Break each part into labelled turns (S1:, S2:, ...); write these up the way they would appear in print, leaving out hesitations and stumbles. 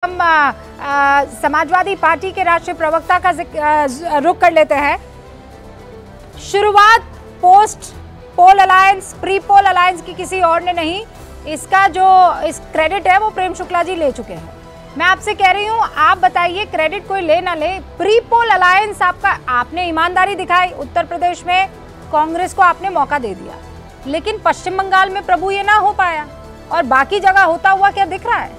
S1: हम समाजवादी पार्टी के राष्ट्रीय प्रवक्ता का रुख कर लेते हैं। शुरुआत post poll alliance, pre poll alliance की किसी और ने नहीं, इसका जो इस क्रेडिट है वो प्रेम शुक्ला जी ले चुके हैं। मैं आपसे कह रही हूँ, आप बताइए, क्रेडिट कोई ले ना ले, प्री पोल अलायंस आपका, आपने ईमानदारी दिखाई, उत्तर प्रदेश में कांग्रेस को आपने मौका दे दिया, लेकिन पश्चिम बंगाल में प्रभु ये ना हो पाया और बाकी जगह होता हुआ क्या दिख रहा है?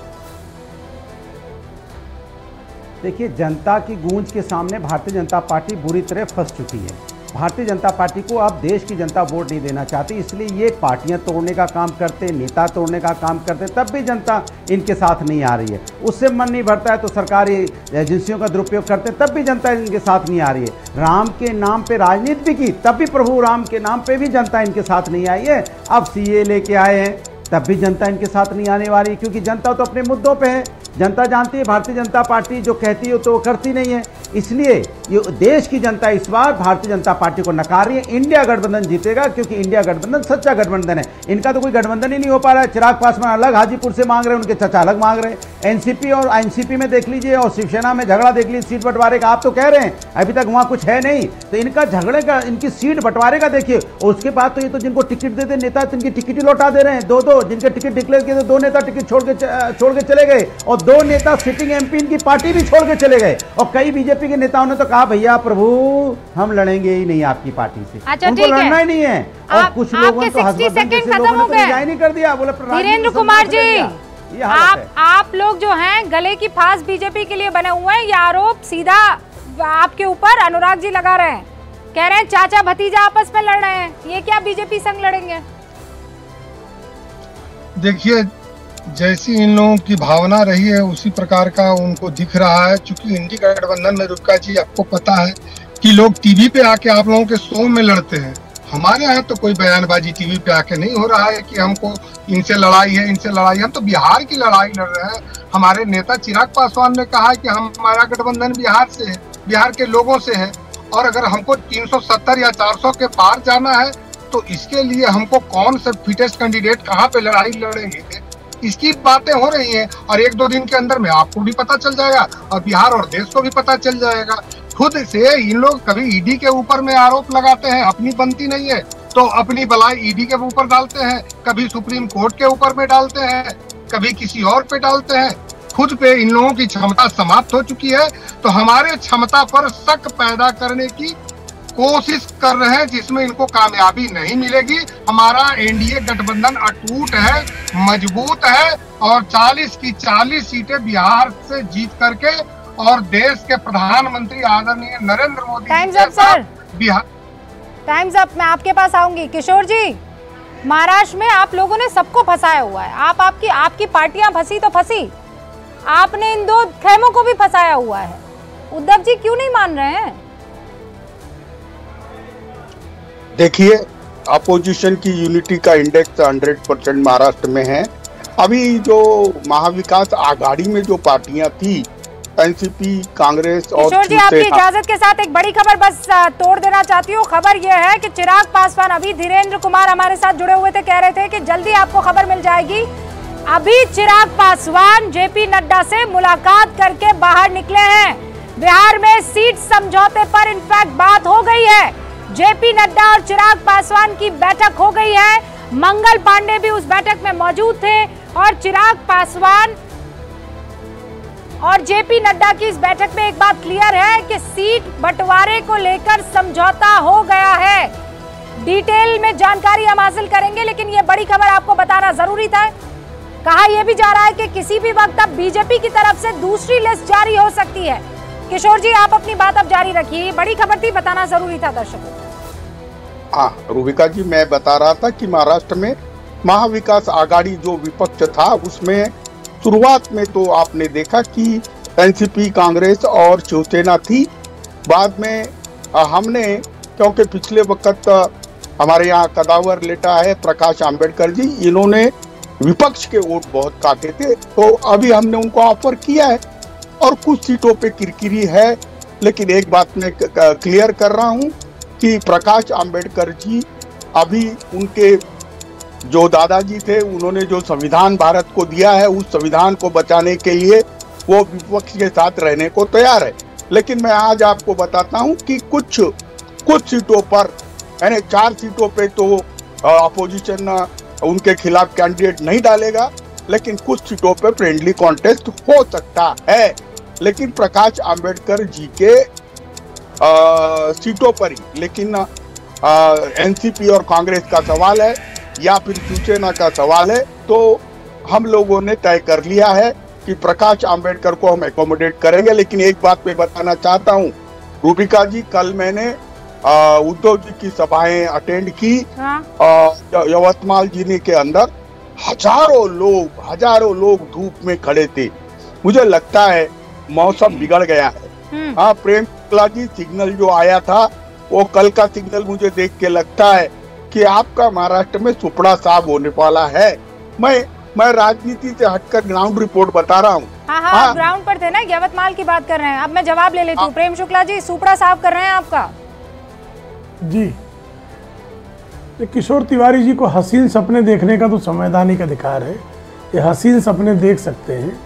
S2: देखिए, जनता की गूंज के सामने भारतीय जनता पार्टी बुरी तरह फंस चुकी है। भारतीय जनता पार्टी को अब देश की जनता वोट नहीं देना चाहती, इसलिए ये पार्टियां तोड़ने का काम करते, नेता तोड़ने का काम करते, तब भी जनता इनके साथ नहीं आ रही है। उससे मन नहीं भरता है तो सरकारी एजेंसियों का दुरुपयोग करते, तब भी जनता इनके साथ नहीं आ रही है। राम के नाम पे राजनीति भी की, तब भी प्रभु राम के नाम पे भी जनता इनके साथ नहीं आई है। अब सीए लेके आए हैं, तब भी जनता इनके साथ नहीं आने वाली, क्योंकि जनता तो अपने मुद्दों पे है। जनता जानती है भारतीय जनता पार्टी जो कहती है तो करती नहीं है, इसलिए ये देश की जनता इस बार भारतीय जनता पार्टी को नकार रही है। इंडिया गठबंधन जीतेगा, क्योंकि इंडिया गठबंधन सच्चा गठबंधन है। इनका तो कोई गठबंधन ही नहीं हो पा रहा है। चिराग पासवान अलग हाजीपुर से मांग रहे हैं, उनके चाचा अलग मांग रहे हैं। एनसीपी और एनसीपी में देख लीजिए, और शिवसेना में झगड़ा देख लीजिए सीट बंटवारे का। आप तो कह रहे हैं अभी तक वहां कुछ है नहीं, तो इनका झगड़े का, इनकी सीट बंटवारे का देखिए। और उसके बाद तो ये तो जिनको टिकट देते नेता, तो इनकी टिकट ही लौटा दे रहे हैं। दो जिनके टिकट डिक्लेयर किए थे, 2 नेता टिकट छोड़ के चले गए, और 2 नेता सिटिंग एमपी इनकी पार्टी भी छोड़ के चले गए। और कई बीजेपी के नेताओं ने तो कहा, भैया प्रभु हम लड़ेंगे ही नहीं आपकी पार्टी से,
S1: अच्छा,
S2: उनको लड़ना ही नहीं है। और कुछ लोगों ने तो हस्बैंड जैसे लोगों ने तो रिजाइन ही कर दिया, बोले
S1: धीरेन्द्र कुमार जी, आप लोग जो हैं गले की फांस बीजेपी के लिए बने हुए हैं। ये आरोप सीधा आपके ऊपर अनुराग जी लगा रहे हैं, कह रहे हैं चाचा भतीजा आपस में लड़ रहे हैं। ये क्या बीजेपी संग लड़ेंगे?
S3: देखिए, जैसी इन लोगों की भावना रही है उसी प्रकार का उनको दिख रहा है। चूंकि इंडिया गठबंधन में रुका जी, आपको पता है कि लोग टीवी पे आके आप लोगों के शो में लड़ते हैं। हमारे यहाँ तो कोई बयानबाजी टीवी पे आके नहीं हो रहा है कि हमको इनसे लड़ाई है, इनसे लड़ाई है। हम तो बिहार की लड़ाई लड़ रहे हैं। हमारे नेता चिराग पासवान ने कहा है कि हमारा गठबंधन बिहार से है, बिहार के लोगों से है, और अगर हमको 370 या 400 के पार जाना है तो इसके लिए हमको कौन सा फिटेस्ट कैंडिडेट कहाँ पे लड़ाई लड़ेंगे, इसकी बातें हो रही हैं। और 1-2 दिन के अंदर में आपको भी पता चल जाएगा और बिहार और देश को भी पता चल जाएगा। खुद से इन लोग कभी ईडी के ऊपर में आरोप लगाते हैं, अपनी बनती नहीं है तो अपनी बलाई ईडी के ऊपर डालते हैं, कभी सुप्रीम कोर्ट के ऊपर में डालते हैं, कभी किसी और पे डालते हैं। खुद पे इन लोगों की क्षमता समाप्त हो चुकी है, तो हमारे क्षमता पर शक पैदा करने की कोशिश कर रहे हैं, जिसमें इनको कामयाबी नहीं मिलेगी। हमारा एनडीए गठबंधन अटूट है, मजबूत है, और 40 की 40 सीटें बिहार से जीत करके और देश के प्रधानमंत्री आदरणीय Narendra Modi
S1: times up sir, Bihar times up. मैं आपके पास आऊंगी। किशोर जी, महाराष्ट्र में आप लोगों ने सबको फंसाया हुआ है। आपकी पार्टियां फंसी तो फंसी, आपने इन 2 खेमों को भी फंसाया हुआ है। उद्धव जी क्यों नहीं मान रहे हैं?
S4: देखिए, अपोजिशन की यूनिटी का इंडेक्स 100% महाराष्ट्र में है। अभी जो महाविकास आघाड़ी में जो पार्टियां थी, एनसीपी, कांग्रेस और
S1: किशोर जी, आपकी इजाजत के साथ एक बड़ी खबर बस तोड़ देना चाहती हूँ। खबर यह है कि चिराग पासवान, अभी धीरेन्द्र कुमार हमारे साथ जुड़े हुए थे, कह रहे थे कि जल्दी आपको खबर मिल जाएगी। अभी चिराग पासवान जेपी नड्डा से मुलाकात करके बाहर निकले हैं। बिहार में सीट समझौते पर इनफैक्ट बात हो गई है। जेपी नड्डा और चिराग पासवान की बैठक हो गई है। मंगल पांडे भी उस बैठक में मौजूद थे, और चिराग पासवान और जेपी नड्डा की इस बैठक में एक बात क्लियर है कि सीट बंटवारे को लेकर समझौता हो गया है। डिटेल में जानकारी हम हासिल करेंगे, लेकिन यह बड़ी खबर आपको बताना जरूरी था। कहा यह भी जा रहा है कि किसी भी वक्त अब बीजेपी की तरफ से दूसरी लिस्ट जारी हो सकती है। किशोर जी, आप अपनी बात अब जारी रखिए। बड़ी खबर थी, बताना जरूरी था दर्शकों।
S4: हाँ रूबिका जी, मैं बता रहा था कि महाराष्ट्र में महाविकास आघाड़ी जो विपक्ष था, उसमें शुरुआत में तो आपने देखा कि एनसीपी, कांग्रेस और शिवसेना थी। बाद में हमने, क्योंकि पिछले वक्त हमारे यहाँ कदावर लेटा है प्रकाश आंबेडकर जी, इन्होंने विपक्ष के वोट बहुत काटे थे, तो अभी हमने उनको ऑफर किया है। और कुछ सीटों पे किरकिरी है, लेकिन एक बात मैं क्लियर कर रहा हूँ कि प्रकाश आंबेडकर जी, अभी उनके जो दादाजी थे, उन्होंने जो संविधान भारत को दिया है, उस संविधान को बचाने के लिए वो विपक्ष के साथ रहने को तैयार है। लेकिन मैं आज आपको बताता हूं कि कुछ सीटों पर, यानी 4 सीटों पे तो अपोजिशन उनके खिलाफ कैंडिडेट नहीं डालेगा, लेकिन कुछ सीटों पे फ्रेंडली कॉन्टेस्ट हो सकता है। लेकिन प्रकाश आंबेडकर जी के सीटों पर ही, लेकिन एनसीपी और कांग्रेस का सवाल है या फिर शिवसेना का सवाल है, तो हम लोगों ने तय कर लिया है कि प्रकाश आंबेडकर को हम एकोमोडेट करेंगे। लेकिन एक बात मैं बताना चाहता हूँ रूबिका जी, कल मैंने उद्धव जी की सभाएं अटेंड की। यवतमाल जिले के अंदर हजारों लोग धूप में खड़े थे। मुझे लगता है मौसम बिगड़ गया है। हाँ, प्रेम शुक्ला जी, सिग्नल जो आया था वो कल का सिग्नल मुझे देख के लगता है कि आपका महाराष्ट्र में सुपड़ा साफ होने वाला है। मैं राजनीति से हटकर ग्राउंड रिपोर्ट बता रहा हूँ।
S1: हाँ, ग्राउंड पर थे ना, यवतमाल की बात कर रहे हैं। अब मैं जवाब ले लेती हूँ। प्रेम शुक्ला जी, सुपड़ा साफ कर रहे हैं आपका?
S5: जी, किशोर तिवारी जी को हसीन सपने देखने का तो संवैधानिक अधिकार है, ये हसीन सपने देख सकते हैं।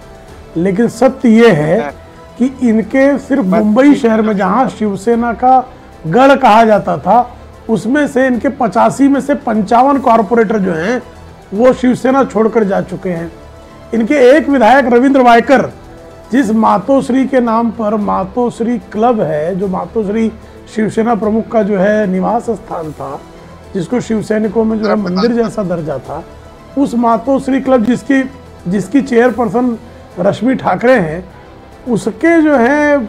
S5: लेकिन सत्य ये है कि इनके सिर्फ मुंबई शहर में, जहां शिवसेना का गढ़ कहा जाता था, उसमें से इनके 85 में से 55 कॉरपोरेटर जो हैं वो शिवसेना छोड़कर जा चुके हैं। इनके एक विधायक रविंद्र वायकर, जिस मातोश्री के नाम पर मातोश्री क्लब है, जो मातोश्री शिवसेना प्रमुख का जो है निवास स्थान था, जिसको शिवसैनिकों में जो है मंदिर जैसा दर्जा था, उस मातोश्री क्लब जिसकी चेयरपर्सन रश्मि ठाकरे हैं, उसके जो है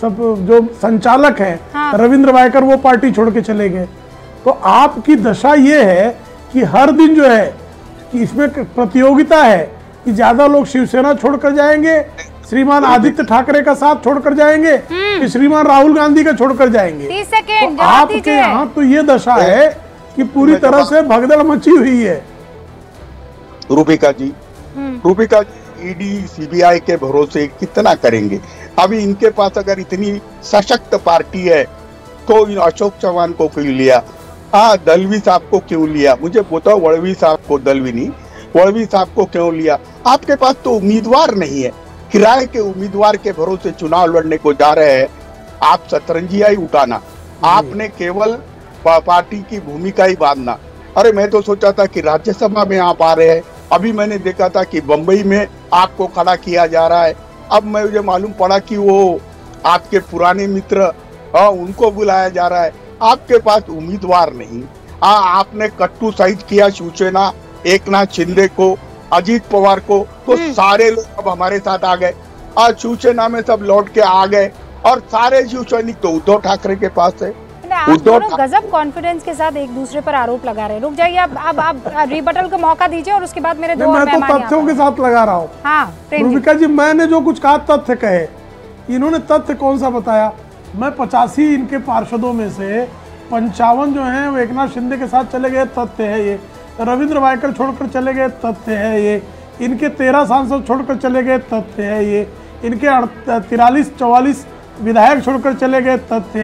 S5: सब जो संचालक हैं रविंद्र वायकर, वो पार्टी छोड़ के चले गए। तो आपकी दशा ये है कि हर दिन जो है कि इसमें प्रतियोगिता है कि ज्यादा लोग शिवसेना छोड़कर जाएंगे, श्रीमान आदित्य ठाकरे का साथ छोड़कर जाएंगे, कि श्रीमान राहुल गांधी का छोड़कर जाएंगे।
S1: 30 सेकंड,
S5: तो आपके यहाँ तो ये दशा है कि पूरी तरह से भगदड़ मची हुई है।
S4: रूबिका जी, ईडी सीबीआई के भरोसे कितना करेंगे? अभी इनके पास अगर इतनी सशक्त पार्टी है तो इन अशोक चौहान को क्यों लिया? दलवी साहब को क्यों लिया? मुझे बताओ, वड़वी साहब को, दलवी नहीं, वड़वी साहब को क्यों लिया? आपके पास तो उम्मीदवार नहीं है। किराए के उम्मीदवार के भरोसे चुनाव लड़ने को जा रहे हैं आप। सतरंजिया ही उठाना, आपने केवल पार्टी की भूमिका ही बांधना। अरे मैं तो सोचा था कि राज्यसभा में आप आ रहे हैं, अभी मैंने देखा था कि बंबई में आपको खड़ा किया जा रहा है। अब मुझे मालूम पड़ा कि वो आपके पुराने मित्र उनको बुलाया जा रहा है। आपके पास उम्मीदवार नहीं। आपने कट्टू साइज किया शिवसेना, एकनाथ शिंदे को, अजीत पवार को, तो सारे लोग अब हमारे साथ आ गए। आज शिवसेना में सब लौट के आ गए और सारे शिवसैनिक तो उद्धव ठाकरे के पास है।
S1: आप दोनों गजब कॉन्फिडेंस के साथ एक दूसरे पर आरोप लगा रहे हैं। रुक जाइए, अब रिबटल का मौका दीजिए और उसके बाद मेरे दो और मेहमान।
S5: मैं तो तथ्यों के साथ लगा रहा हूँ।
S1: हाँ,
S5: रूबिका जी, मैंने जो कुछ कहा तथ्य कहे, इन्होंने तथ्य कौन सा बताया? मैं 85 इनके पार्षदों में से 55 जो हैं वो एकनाथ शिंदे के साथ चले गए, तथ्य है ये। रविंद्र वायकर छोड़कर चले गए, तथ्य है ये। इनके 13 सांसद छोड़कर चले गए, तथ्य है ये। इनके 43-44 विधायक छोड़कर चले गए, तथ्य